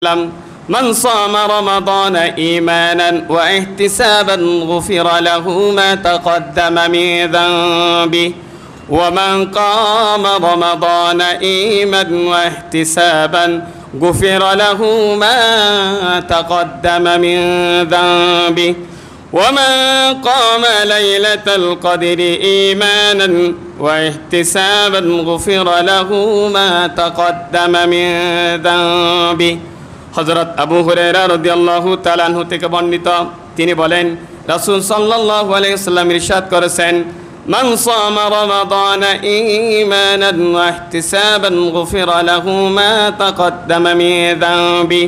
من صام رمضان إيمانا واحتسابا غفر له ما تقدم من ذنبه ومن قام رمضان إيمانا واحتسابا غفر له ما تقدم من ذنبه ومن قام ليلة القدر إيمانا واحتسابا غفر له ما تقدم من ذنبه হযরত আবু হুরায়রা রাদিয়াল্লাহু তাআলা আনহু থেকে বর্ণিত তিনি বলেন রাসূল সাল্লাল্লাহু আলাইহি ওয়াসাল্লাম ইরশাদ করেছেন মান সামা রমাদানা ঈমানান ওয়া ইহতিসাবান গুফিরা লাহু মা তাকদ্দামা মিন যানবি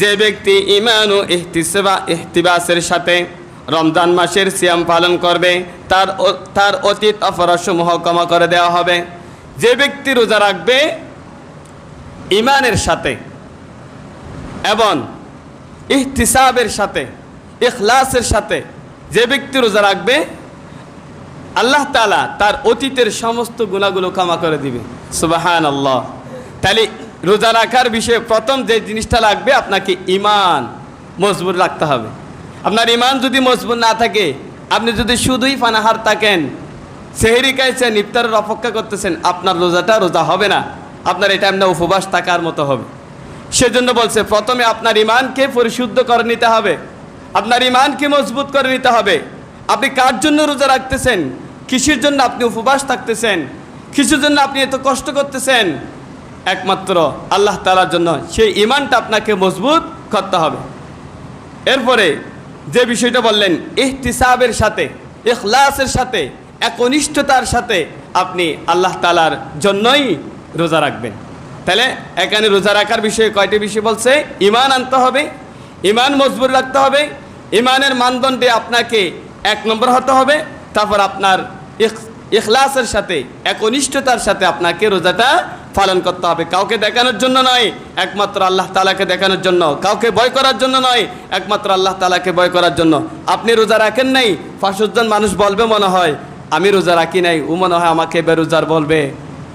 যে ব্যক্তি ঈমান ও ইহতিবাসের সাথে রমজান মাসের সিয়াম পালন করবে তার অতীত অপরাধসমূহ ক্ষমা করে দেওয়া হবে। যে ব্যক্তি রোজা রাখবে ঈমানের সাথে এবং ইহতিসাবের সাথে ইখলাসের সাথে যে ব্যক্তি রোজা রাখবে আল্লাহ তাআলা তার অতীতের সমস্ত গুনাহগুলো ক্ষমা করে দিবে। সুবহানাল্লাহ। তাহলে রোজা রাখার বিষয়ে প্রথম যে জিনিসটা লাগবে আপনাকে ঈমান মজবুত রাখতে হবে। আপনার ঈমান যদি মজবুত না থাকে, আপনি যদি শুধুই পানাহার থাকেন, সেহরি খাইছেন, ইফতারের অপেক্ষা করতেছেন, আপনার রোজাটা রোজা হবে না, আপনার এটা এমনি উপবাস থাকার মতো হবে। সেজন্য বলছে প্রথমে আপনার ঈমানকে পরিশুদ্ধ করে নিতে হবে, আপনার ঈমানকে মজবুত করে নিতে হবে। আপনি কার জন্য রোজা রাখতেছেন, কিসের জন্য আপনি উপবাস থাকতেছেন, কিসের জন্য আপনি এত কষ্ট করতেছেন, একমাত্র আল্লাহ তাআলার জন্য। সেই ঈমানটা আপনাকে মজবুত করতে হবে। এরপরে যে বিষয়টা বললেন ইহতিসাবের সাথে ইখলাসের সাথে একনিষ্ঠতার সাথে আপনি আল্লাহ তাআলার জন্যই রোজা রাখবেন। তাহলে এখানে রোজা রাখার বিষয়ে কয়টি বিষয় বলছে? ঈমান আনতে হবে, ঈমান মজবুত রাখতে হবে, ঈমানের মানদণ্ডে আপনাকে 1 নম্বর হতে হবে, তারপর আপনার ইখলাসের সাথে একনিষ্ঠতার সাথে আপনাকে রোজাটা পালন করতে হবে। কাউকে দেখানোর জন্য নয়, একমাত্র আল্লাহ তাআলাকে দেখানোর জন্য, কাউকে ভয় করার জন্য নয়, একমাত্র আল্লাহ তাআলাকে ভয় করার জন্য। আপনি রোজা রাখেন নাই, 500 জন মানুষ বলবে মনে হয় আমি রোজা রাখি নাই, ও মনে হয় আমাকে বেরোজার বলবে,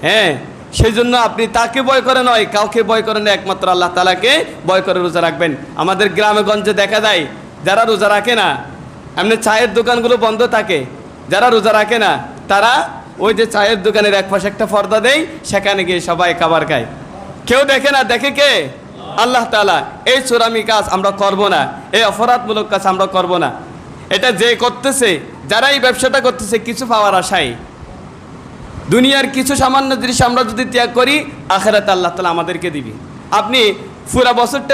হ্যাঁ, সেই জন্য আপনি তাকে ভয় করে নয়, কাউকে ভয় করে না, একমাত্র আল্লাহ তাআলাকে ভয় করে রোজা রাখবেন। আমাদের গ্রামে গঞ্জে দেখা যায় যারা রোজা রাখে না, এমনি চায়ের দোকানগুলো বন্ধ থাকে, যারা রোজা রাখে না তারা ওই যে চায়ের দোকানের এক পাশে একটা পর্দা দেয়, সেখানে গিয়ে সবাই খাবার খায়, কেউ দেখে না, দেখে কে? আল্লাহ তাআলা। এই চোরামি কাজ আমরা করব না, এই অপরাধমূলক কাজ আমরা করব না। এটা যে করতেছে, যারা এই ব্যবসাটা করতেছে কিছু পাওয়ার আশায়, দুনিয়ার কিছু সামান্য জিনিস আমরা যদি ত্যাগ করি, আখিরাতে আল্লাহ তাআলা আমাদেরকে দিবি। আপনি পুরা বছরটা